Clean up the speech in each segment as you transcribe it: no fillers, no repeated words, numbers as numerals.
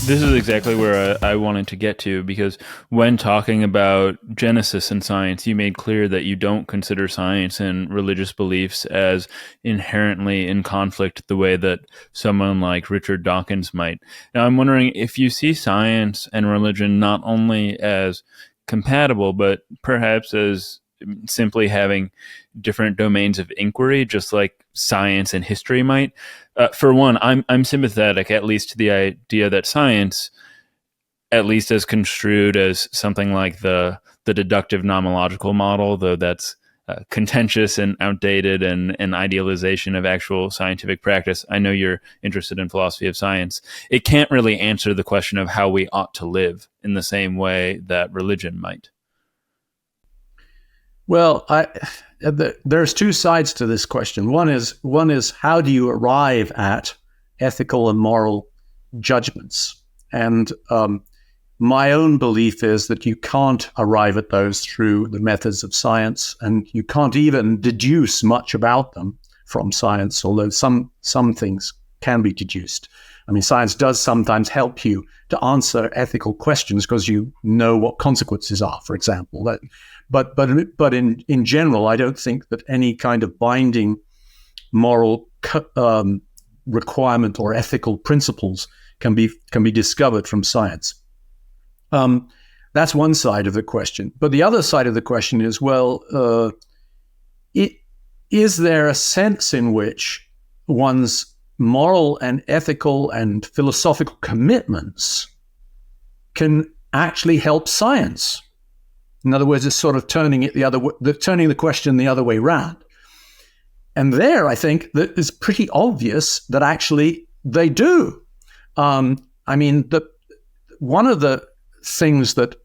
This is exactly where I wanted to get to, because when talking about Genesis and science, you made clear that you don't consider science and religious beliefs as inherently in conflict the way that someone like Richard Dawkins might. Now, I'm wondering if you see science and religion not only as compatible, but perhaps as simply having different domains of inquiry, just like science and history might. For one, I'm sympathetic, at least to the idea that science, at least as construed as something like the deductive nomological model, though that's contentious and outdated and an idealization of actual scientific practice. I know you're interested in philosophy of science. It can't really answer the question of how we ought to live in the same way that religion might. Well, there's two sides to this question. One is how do you arrive at ethical and moral judgments? And my own belief is that you can't arrive at those through the methods of science, and you can't even deduce much about them from science, although some things can be deduced. I mean, science does sometimes help you to answer ethical questions because you know what consequences are, for example. But in general, I don't think that any kind of binding moral requirement or ethical principles can be discovered from science. That's one side of the question. But the other side of the question is, is there a sense in which one's moral and ethical and philosophical commitments can actually help science? In other words, it's sort of turning the question the other way around. And there, I think that it's pretty obvious that actually they do. One of the things that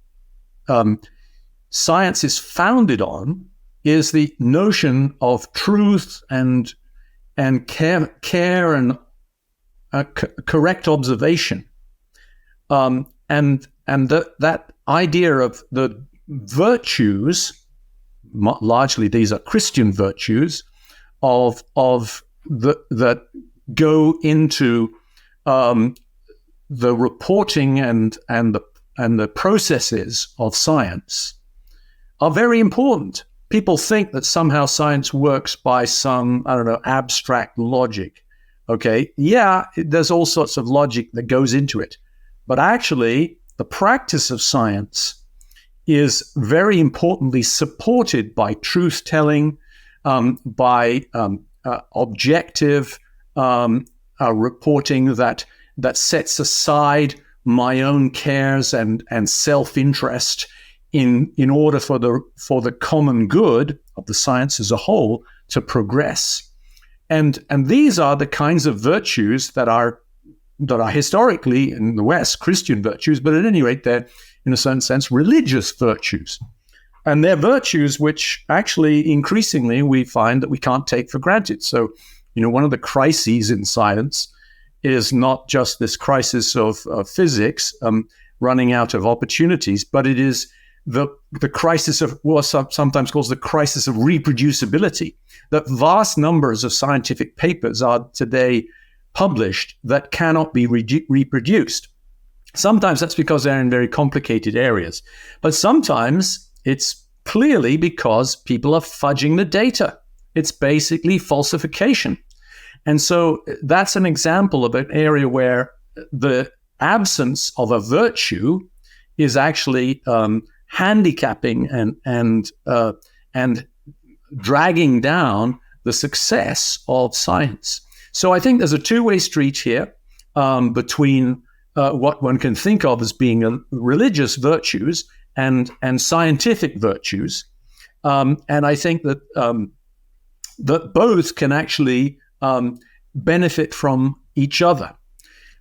science is founded on is the notion of truth and care and correct observation, and that idea of the virtues, largely these are Christian virtues, that go into the reporting and the processes of science are very important. People think that somehow science works by some, abstract logic. Okay, yeah, there's all sorts of logic that goes into it. But actually, the practice of science is very importantly supported by truth-telling, by objective reporting that sets aside my own cares and self-interest in order for the common good of the science as a whole to progress. And these are the kinds of virtues that are historically in the West Christian virtues, but at any rate they're in a certain sense religious virtues. And they're virtues which actually increasingly we find that we can't take for granted. So, one of the crises in science is not just this crisis of physics running out of opportunities, but it is the crisis of what sometimes calls the crisis of reproducibility, that vast numbers of scientific papers are today published that cannot be reproduced. Sometimes that's because they're in very complicated areas, but sometimes it's clearly because people are fudging the data. It's basically falsification. And so that's an example of an area where the absence of a virtue is actually handicapping and dragging down the success of science. So I think there's a two-way street here between what one can think of as being religious virtues and scientific virtues, and I think that that both can actually benefit from each other.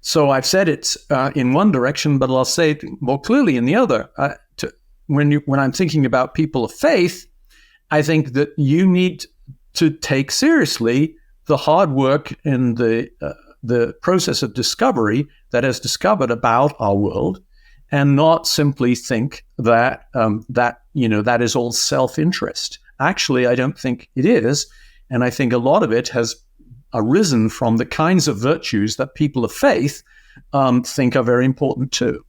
So I've said it's in one direction, but I'll say it more clearly in the other. When I'm thinking about people of faith, I think that you need to take seriously the hard work in the process of discovery that has discovered about our world, and not simply think that that is all self-interest. Actually, I don't think it is, and I think a lot of it has arisen from the kinds of virtues that people of faith think are very important too.